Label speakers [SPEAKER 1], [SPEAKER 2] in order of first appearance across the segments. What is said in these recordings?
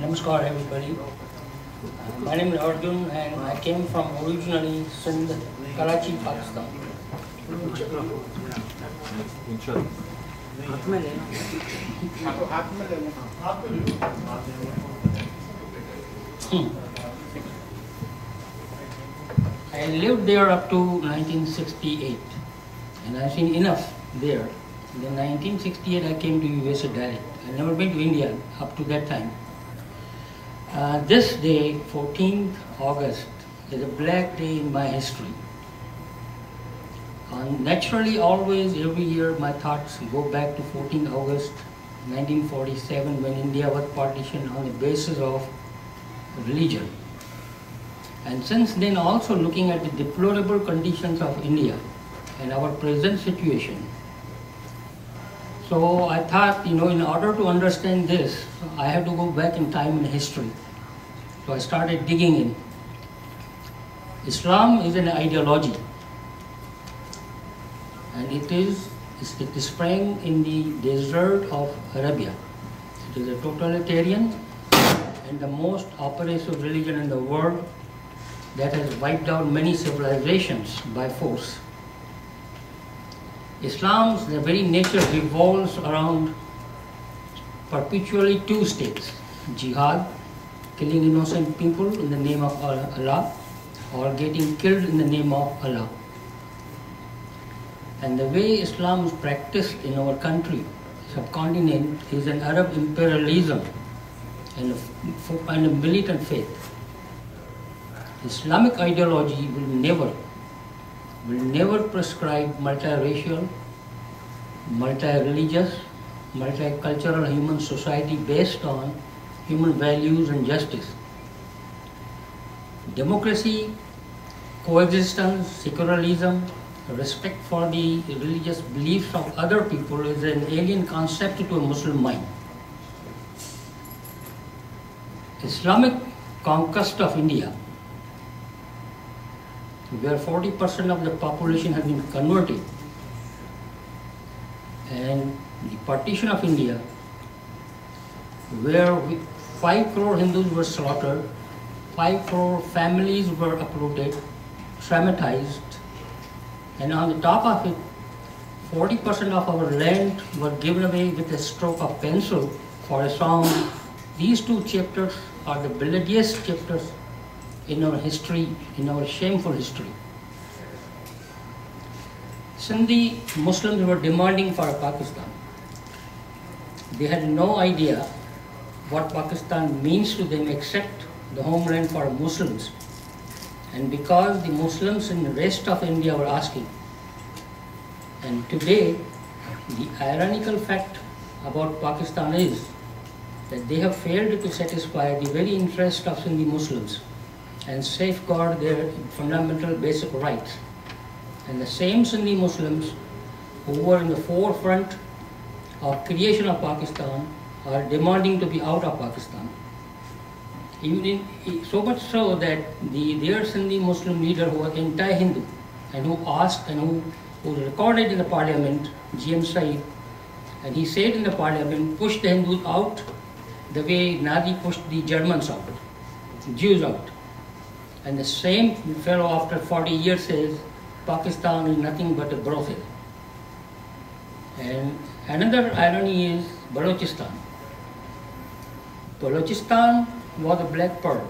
[SPEAKER 1] Namaskar everybody. My name is Arjun and I came from originally Sindh, Karachi, Pakistan. I lived there up to 1968 and I've seen enough there. In 1968 I came to USA direct. I never been to India up to that time. This day, 14th August, is a black day in my history. Naturally, always, every year, my thoughts go back to 14th August 1947 when India was partitioned on the basis of religion. And since then, also looking at the deplorable conditions of India and our present situation. So I thought, in order to understand this, I have to go back in time in history. So I started digging in. Islam is an ideology, and it sprang in the desert of Arabia. It is a totalitarian and the most oppressive religion in the world that has wiped out many civilizations by force. Islam's the very nature revolves around perpetually two states: jihad, killing innocent people in the name of Allah, or getting killed in the name of Allah. And the way Islam is practiced in our country, subcontinent, is an Arab imperialism and a militant faith. Islamic ideology will never prescribe multiracial, multi-religious, multicultural human society based on human values and justice. Democracy, coexistence, secularism, respect for the religious beliefs of other people is an alien concept to a Muslim mind. Islamic conquest of India, where 40% of the population has been converted, and the partition of India, where 5 crore Hindus were slaughtered, 5 crore families were uprooted, traumatized, and on the top of it, 40% of our land were given away with a stroke of pencil for a song. These two chapters are the bloodiest chapters in our history, in our shameful history. Sindhi Muslims were demanding for Pakistan. They had no idea what Pakistan means to them except the homeland for Muslims. And because the Muslims in the rest of India were asking. And today, the ironical fact about Pakistan is that they have failed to satisfy the very interest of Sindhi Muslims and safeguard their fundamental basic rights. And the same Sindhi Muslims who were in the forefront of creation of Pakistan are demanding to be out of Pakistan. So much so that their Sindhi Muslim leader, who was anti-Hindu and who asked and who recorded in the parliament, G.M. Said, and he said in the parliament, push the Hindus out the way Nazi pushed the Germans out, Jews out. And the same fellow after 40 years says, Pakistan is nothing but a brothel. And another irony is Balochistan. Balochistan was a black pearl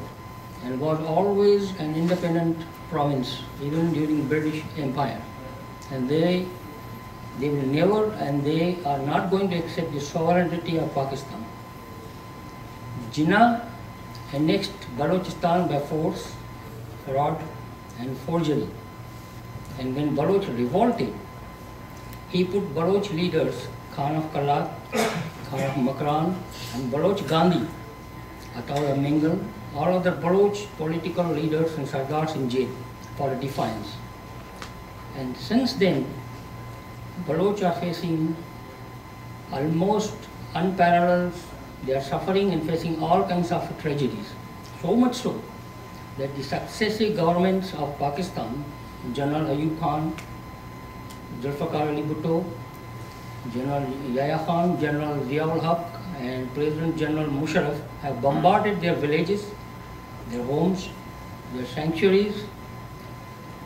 [SPEAKER 1] and was always an independent province, even during British Empire. And they will never, and they are not going to accept the sovereignty of Pakistan. Jinnah annexed Balochistan by force, fraud, and forgery. And when Baloch revolted, he put Baloch leaders, Khan of Kalat, Khan of Makran, and Baloch Gandhi, Ataullah Mengal, all other Baloch political leaders and Sardars in jail for defiance. And since then, Baloch are facing almost unparalleled, they are suffering and facing all kinds of tragedies. So much so that the successive governments of Pakistan, General Ayub Khan, Zulfikar Ali Bhutto, General Yahya Khan, General Ziaul Haq, and President General Musharraf have bombarded their villages, their homes, their sanctuaries.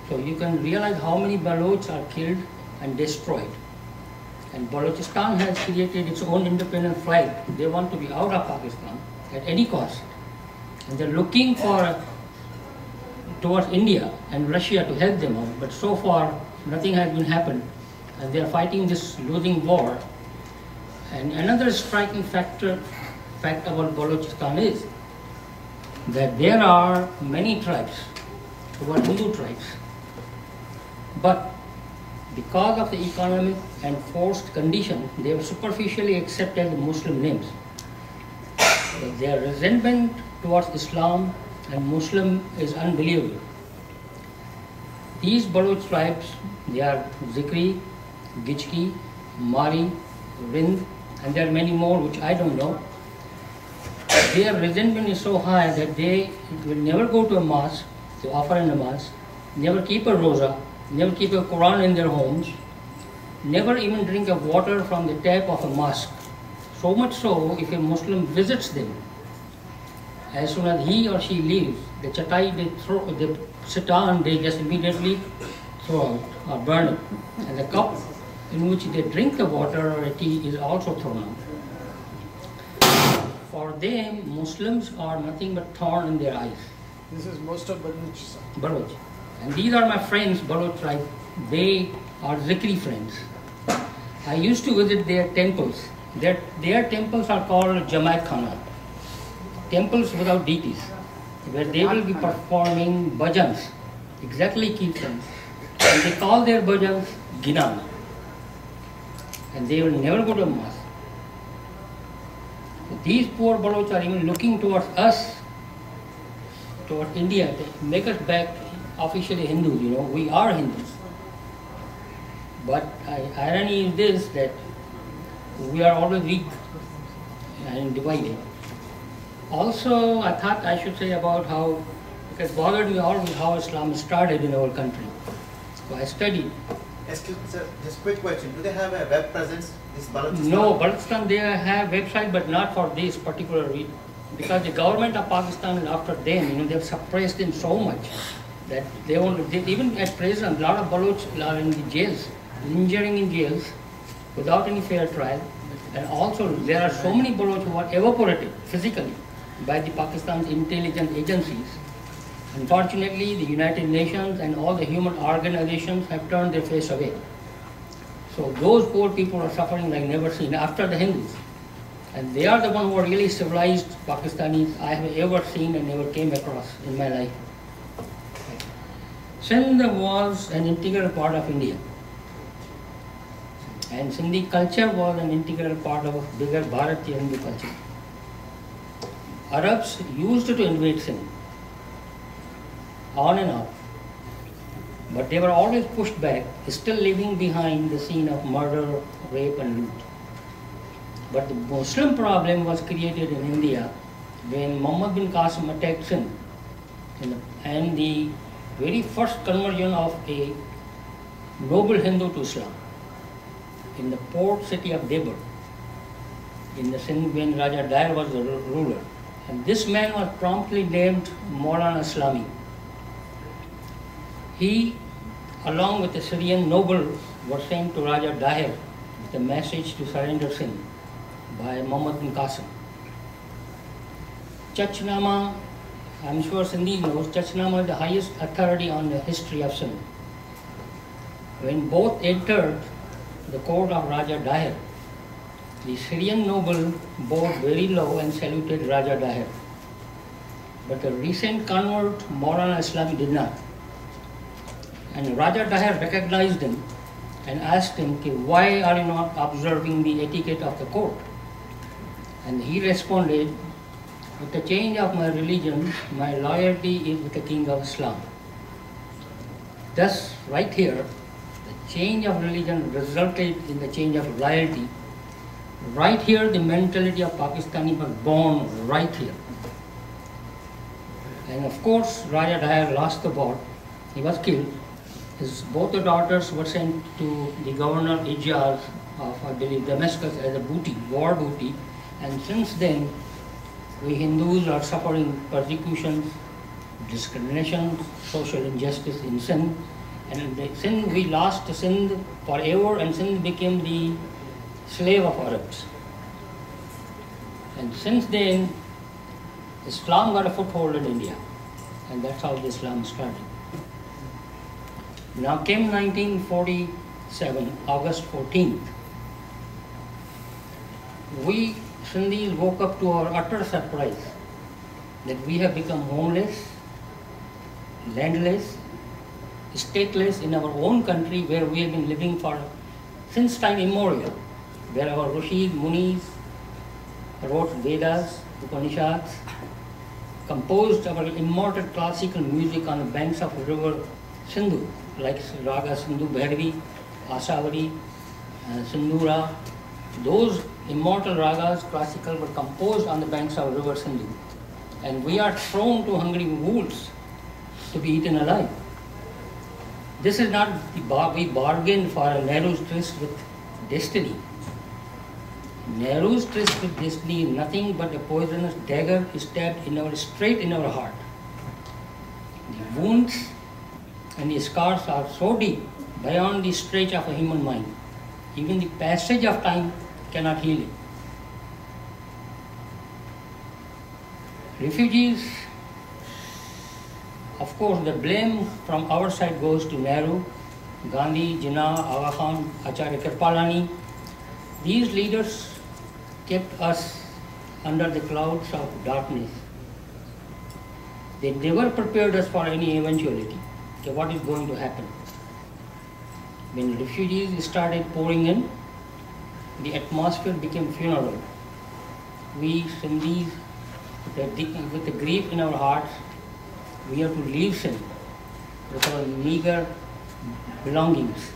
[SPEAKER 1] So you can realize how many Baloch are killed and destroyed. And Balochistan has created its own independent flag. They want to be out of Pakistan at any cost. And they're looking towards India and Russia to help them out. But so far, nothing has been happened. And they are fighting this losing war. And another striking fact about Balochistan is that there are many tribes who are Hindu tribes. But because of the economic and forced conditions, they have superficially accepted the Muslim names. But their resentment towards Islam and Muslim is unbelievable. These Baloch tribes, they are Zikri, Gichki, Mari, Rind, and there are many more which I don't know. Their resentment is so high that they will never go to a mosque to offer a namaz, never keep a roza, never keep a Quran in their homes, never even drink a water from the tap of a mosque. So much so, if a Muslim visits them, as soon as he or she leaves, the chatai they sit on, they just immediately throw out or burn it. And the cup in which they drink the water or a tea is also thrown out. For them, Muslims are nothing but thorn in their eyes.
[SPEAKER 2] This is most of Balochistan.
[SPEAKER 1] Baloch. And these are my friends, Baloch tribe. They are Zikri friends. I used to visit their temples. Their temples are called Jamaat Khana, temples without deities, where they will be performing bhajans, exactly kirtans. And they call their bhajans Ginan. And they will never go to a mosque. These poor Baloch are even looking towards us, towards India, to make us back officially Hindus. We are Hindus. But irony is this, that we are always weak and divided. Also, I thought I should say about how, because it bothered me always how Islam started in our country. So I studied.
[SPEAKER 3] Excuse me, sir, just quick question. Do they have a web presence, this Balochistan?
[SPEAKER 1] No, Balochistan, they have website, but not for this particular reason. Because the government of Pakistan, after them, they've suppressed them so much that even at present, a lot of Baloch are in the jails, lingering in jails without any fair trial. And also, there are so many Baloch who are evaporated physically by the Pakistan's intelligence agencies. Unfortunately, the United Nations and all the human organizations have turned their face away. So those poor people are suffering like never seen after the Hindus. And they are the ones who are really civilized Pakistanis I have ever seen and never came across in my life. Sindh was an integral part of India. And Sindhi culture was an integral part of bigger Bharatiya Hindu culture. Arabs used to invade Sindh, on and off. But they were always pushed back, still leaving behind the scene of murder, rape and loot. But the Muslim problem was created in India when Muhammad bin Qasim attacked Sindh, and the very first conversion of a noble Hindu to Islam in the port city of Debar in the Sindh when Raja Dair was the ruler. And this man was promptly named Maulana Islami. He, along with a Syrian noble, was sent to Raja Daher with a message to surrender Sindh by Muhammad bin Qasim. Chachnama, I'm sure Sindhi knows, Chachnama is the highest authority on the history of Sindh. When both entered the court of Raja Daher, the Syrian noble bowed very low and saluted Raja Daher. But the recent convert, Maulana Islami, did not. And Raja Daher recognized him and asked him, why are you not observing the etiquette of the court? And he responded, with the change of my religion, my loyalty is with the King of Islam. Thus, right here, the change of religion resulted in the change of loyalty. Right here, the mentality of Pakistani was born right here. And of course, Raja Daher lost the war. He was killed. Both the daughters were sent to the governor Ijaz of, I believe, Damascus as a booty, war booty, And since then, we Hindus are suffering persecutions, discrimination, social injustice in Sindh. And Sindh, we lost Sindh forever, and Sindh became the slave of Arabs. And since then, Islam got a foothold in India, and that's how the Islam started. Now came 1947, August 14th. We Sindhis woke up to our utter surprise that we have become homeless, landless, stateless in our own country where we have been living for since time immemorial, where our Rishis, Munis wrote Vedas, Upanishads, composed our immortal classical music on the banks of river Sindhu, like Raga Sindhu Bhairavi, Asavari, Sindhura. Those immortal ragas, classical, were composed on the banks of river Sindhu. And we are thrown to hungry wolves to be eaten alive. This is not we bargained for a Nehru's tryst with destiny. Nehru's tryst with destiny is nothing but a poisonous dagger stabbed straight in our heart. The wounds and the scars are so deep beyond the stretch of a human mind. Even the passage of time cannot heal it. Refugees, of course, the blame from our side goes to Nehru, Gandhi, Jinnah, Aga Khan, Acharya Kripalani. These leaders kept us under the clouds of darkness. They never prepared us for any eventuality. Okay, what is going to happen? When refugees started pouring in, the atmosphere became funeral. We Sindhis, with the grief in our hearts, we have to leave Sindh with our meager belongings.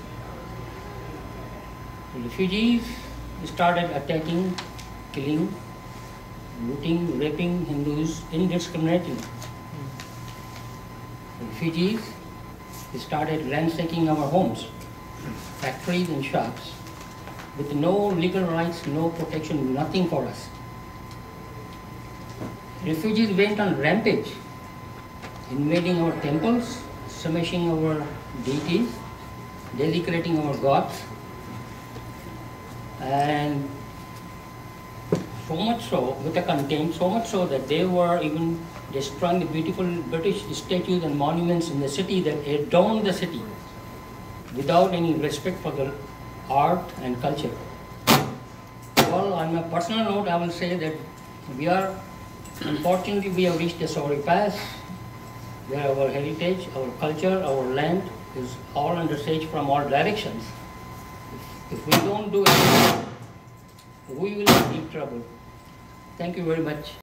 [SPEAKER 1] The refugees started attacking, killing, looting, raping Hindus indiscriminately. The refugees started ransacking our homes, factories and shops, with no legal rights, no protection, nothing for us. Refugees went on rampage, invading our temples, smashing our deities, desecrating our gods, and so much so, with a contempt, so much so that they were even destroying the beautiful British statues and monuments in the city that adorned the city without any respect for the art and culture. Well, on a personal note, I will say that unfortunately, we have reached a sorry pass where our heritage, our culture, our land is all under siege from all directions. If we don't do it, we will be in deep trouble. Thank you very much.